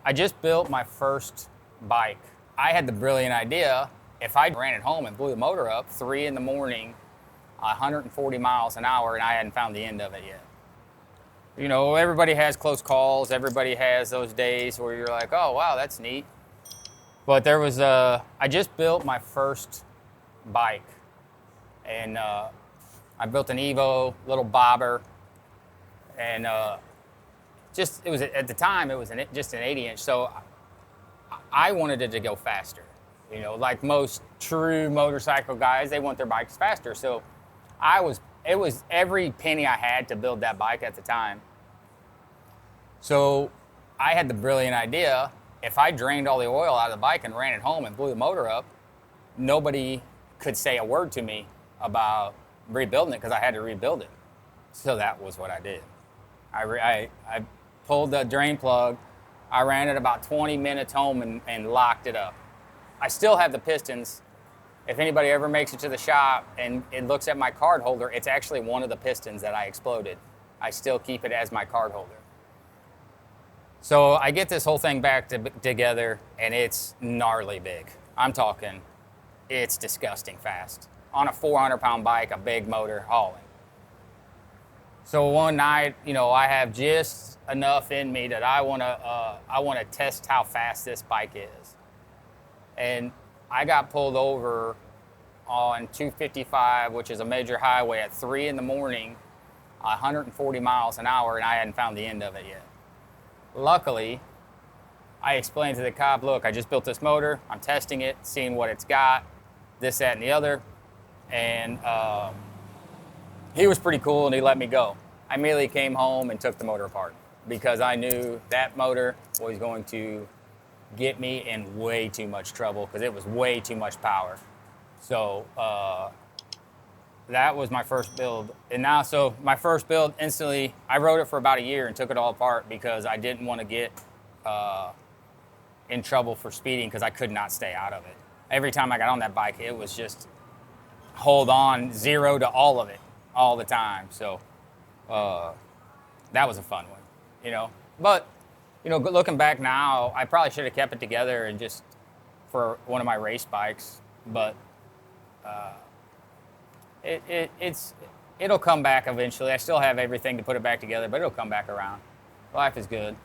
I just built my first bike. I had the brilliant idea, if I ran it home and blew the motor up 3 in the morning, 140 miles an hour, and I hadn't found the end of it yet. You know, everybody has close calls. Everybody has those days where you're like, oh, wow, that's neat. But I just built my first bike. And I built an Evo, little bobber. And it was, at the time, it was just an 80-inch. So I wanted it to go faster. You know, like most true motorcycle guys, they want their bikes faster. So it was every penny I had to build that bike at the time. So I had the brilliant idea, if I drained all the oil out of the bike and ran it home and blew the motor up, nobody could say a word to me about rebuilding it because I had to rebuild it. So that was what I did. I pulled the drain plug, I ran it about 20 minutes home and locked it up. I still have the pistons. If anybody ever makes it to the shop and it looks at my card holder, it's actually one of the pistons that I exploded. I still keep it as my card holder. So I get this whole thing back together, and it's gnarly big. I'm talking, it's disgusting fast. On a 400-pound bike, a big motor hauling. So one night, you know, I have just enough in me that I want to test how fast this bike is. And I got pulled over on 255, which is a major highway, at 3 in the morning, 140 miles an hour, and I hadn't found the end of it yet. Luckily, I explained to the cop, look, I just built this motor, I'm testing it, seeing what it's got, this, that, and the other. And he was pretty cool, and he let me go. I immediately came home and took the motor apart because I knew that motor was going to get me in way too much trouble because it was way too much power. So that was my first build. And now, so my first build, instantly, I rode it for about a year and took it all apart because I didn't want to get in trouble for speeding because I could not stay out of it. Every time I got on that bike, it was just hold on, 0 to all of it, all the time. So that was a fun one, you know. But, you know, looking back now, I probably should have kept it together and just for one of my race bikes. But it'll come back eventually. I still have everything to put it back together, but it'll come back around. Life is good.